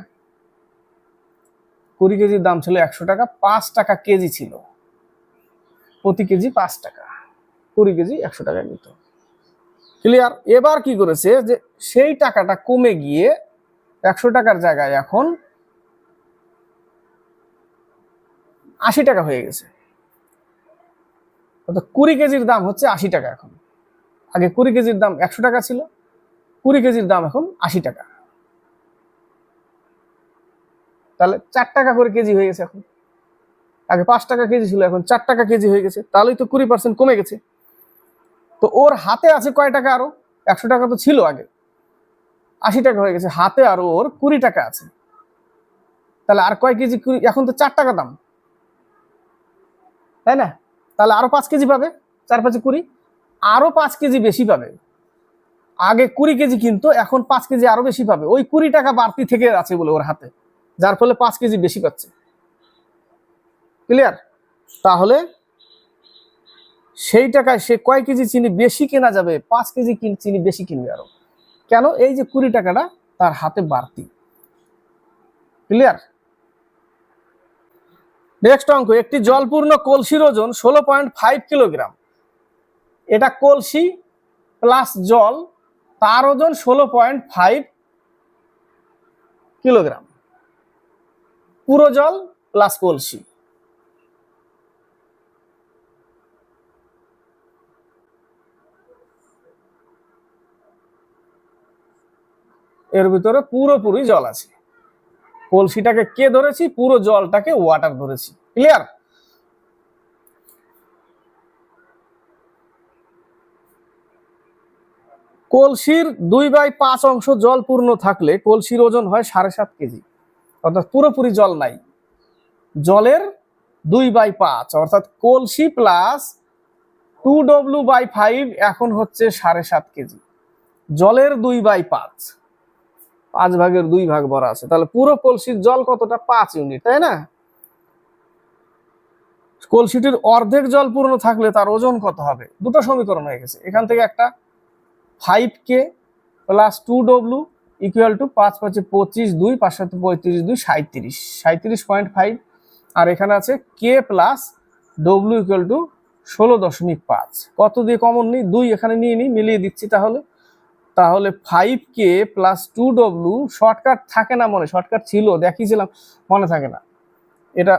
20 কেজির দাম ছিল 100 টাকা, 5 টাকা কেজি ছিল, প্রতি কেজি 5 টাকা, 20 কেজি 100 টাকা নিত। ক্লিয়ার। এবার কি করেছে, যে সেই টাকাটা কমে গিয়ে 100 টাকার জায়গায় এখন 80 টাকা হয়ে গেছে, অর্থাৎ 20 কেজির দাম হচ্ছে 80 টাকা এখন। আগে 20 কেজির দাম 100 টাকা ছিল, 20 কেজির দাম এখন 80 টাকা, তাহলে 4 টাকা করে কেজি হয়ে গেছে এখন। আগে 5 টাকা কেজি ছিল, এখন 4 টাকা কেজি হয়ে গেছে, তাহলেই তো 20% কমে গেছে। তো ওর হাতে আছে কয় টাকা, আরো 100 টাকা তো ছিল আগে, 80 টাকা হয়ে গেছে, হাতে আরো ওর 20 টাকা আছে, তাহলে আর কয় কেজি, এখন তো 4 টাকা দাম, তাই না, তাহলে আরো 5 কেজি পাবে, 4 5 20, আরো 5 কেজি বেশি পাবে। আগে 20 কেজি কিন্তু এখন 5 কেজি আরো বেশি পাবে, ওই 20 টাকা বাড়তি থেকে আছে বলে ওর হাতে, যার ফলে 5 কেজি বেশি পাচ্ছে। ক্লিয়ার? তাহলে সেই টাকায় সে কয় কেজি চিনি বেশি কেনা যাবে? 5 কেজি চিনি বেশি কিনবে আরো। কেন? এই যে 20 টাকাটা তার হাতে বাড়তি। ক্লিয়ার? নেক্সট অঙ্ক, একটি জলপূর্ণ কলসির ওজন 16.5 কিলোগ্রাম। এটা কলসি প্লাস জল, তার ওজন 16.5 কিলোগ্রাম। পুরো জল প্লাস কলসি। এর ভিতরে পুরোপুরি জল আছে। কলসিটাকে কে ধরেছি? পুরো জলটাকে ওয়াটার ধরেছি। ক্লিয়ার? কলসির 2/5 অংশ জল পূর্ণ থাকলে কলসির ওজন হয় 7.5 কেজি। অর্থাৎ পুরোপুরি জল নাই, জলের 2/5 অর্থাৎ কলসি প্লাস 2W/5 এখন হচ্ছে 7.5 কেজি। জলের 2/5, 5 ভাগের 2 ভাগ ভরা আছে, তাহলে পুরো কলসির জল কতটা? 5 ইউনিট, তাই না? কলসিটির অর্ধেক জল পূর্ণ থাকলে তার ওজন কত হবে? দুটো সমীকরণ হয়ে গেছে। এখান থেকে একটা 5K plus 2W equal to 5 5 25, 2 5 7 35, 2 37.5, আর এখানে আছে K plus W equal to 16.5। কত দিয়ে কমন নিই? 2 এখানে নিয়ে নিই, মিলিয়ে দিচ্ছি। তাহলে 5K প্লাস 2W, শর্টকাট থাকে না মনে, শর্টকাট ছিল দেখিয়েছিলাম, মনে থাকে না। এটা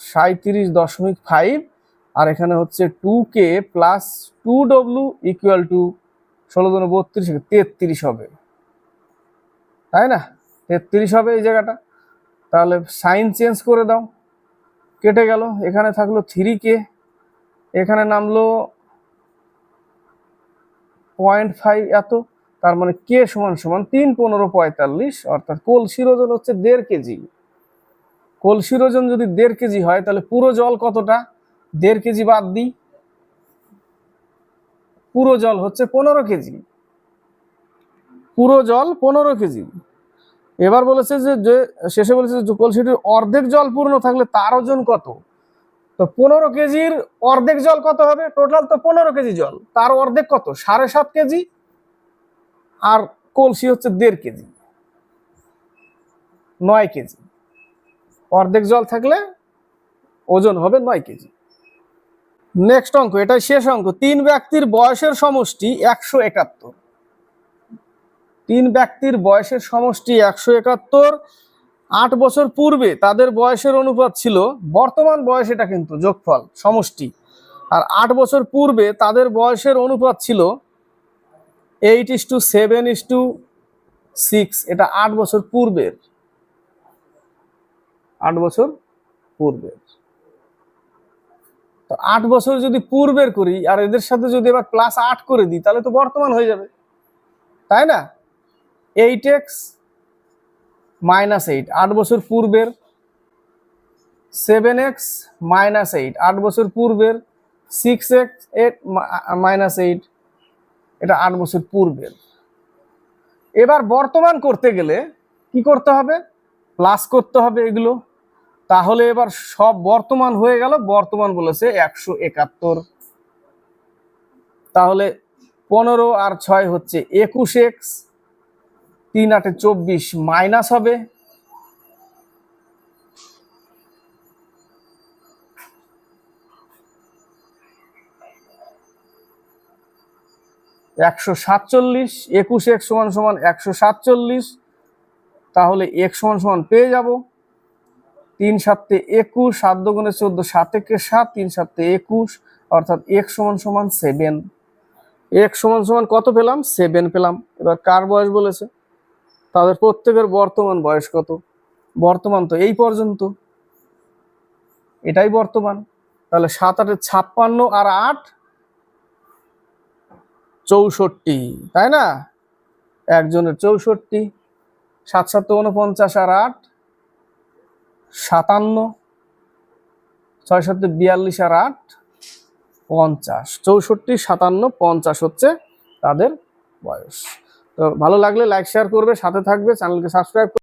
37.5, আর এখানে হচ্ছে 2K plus 2W equal to 16 32 হবে, তাই না? 33 হবে এই জায়গাটা। তাহলে সাইন চেঞ্জ করে দাও, কেটে গেল। এখানে থাকলো 3K, এখানে নামলো 0.5 এত, তার মানে K সমান সমান 3 15 45, অর্থাৎ কলসির ওজন হচ্ছে 1.5 কেজি। কলসির ওজন যদি 1.5 কেজি হয় তাহলে পুরো জল কতটা? 1.5 কেজি বাদ দিই, পুরো জল হচ্ছে 15 কেজি। পুরো জল 15 কেজি। এবার বলেছে যে শেষে বলেছে যে কলসিটির অর্ধেক জল পূর্ণ থাকলে তার ওজন কত? তো 15 কেজির অর্ধেক জল কত হবে? টোটাল তো 15 কেজি জল, তার অর্ধেক কত? 7.5 কেজি। আর কলসি হচ্ছে 1.5 কেজি, 9 কেজি। অর্ধেক জল থাকলে ওজন হবে 9 কেজি। নেক্সট অঙ্ক, এটাই শেষ অঙ্ক। 3 ব্যক্তির বয়সের সমষ্টি 171। 3 ব্যক্তির বয়সের সমষ্টি 171। 8 বছর পূর্বে তাদের বয়সের অনুপাত ছিল, বর্তমান বয়স এটা কিন্তু যোগফল সমষ্টি, আর 8 বছর পূর্বে তাদের বয়সের অনুপাত ছিল 8:7:6। এটা 8 বছর পূর্বের, 8 বছর পূর্বের। তো 8 বছর যদি পূর্বের করি আর এদের সাথে যদি এবার প্লাস 8 করে দিই তাহলে তো বর্তমান হয়ে যাবে, তাই না? 8x - 8 8 বছর পূর্বের, 7x - 8 8 বছর পূর্বের, 6x 8 - 8 এটা 8 বছর পূর্বের। এবার বর্তমান করতে গেলে কি করতে হবে? প্লাস করতে হবে এগুলো। তাহলে এবার সব বর্তমান হয়ে গেল। বর্তমান বলেছে 171। তাহলে 15 আর 6 হচ্ছে 21x, 3 8 24 মাইনাস হবে 147। 21x সমান সমান 147। তাহলে x সমান সমান পেয়ে যাব 3 7 21, 7 × 14 7 × 7, 3 7 21, অর্থাৎ x সমান সমান 7। x সমান সমান কত পেলাম? 7 পেলাম। এবার কার বয়স বলেছে? তাদের প্রত্যেকের বর্তমান বয়স কত? বর্তমান তো এই পর্যন্ত, এটাই বর্তমান। তাহলে 7 8 56 আর 8 64, তাই না? একজনের 64, 7 7 49 আর 8 57, 6 7 42 আর 8 50। 64 57 50 হচ্ছে তাদের বয়স। তো ভালো লাগলে লাইক শেয়ার করবে, সাথে থাকবে, চ্যানেলকে সাবস্ক্রাইব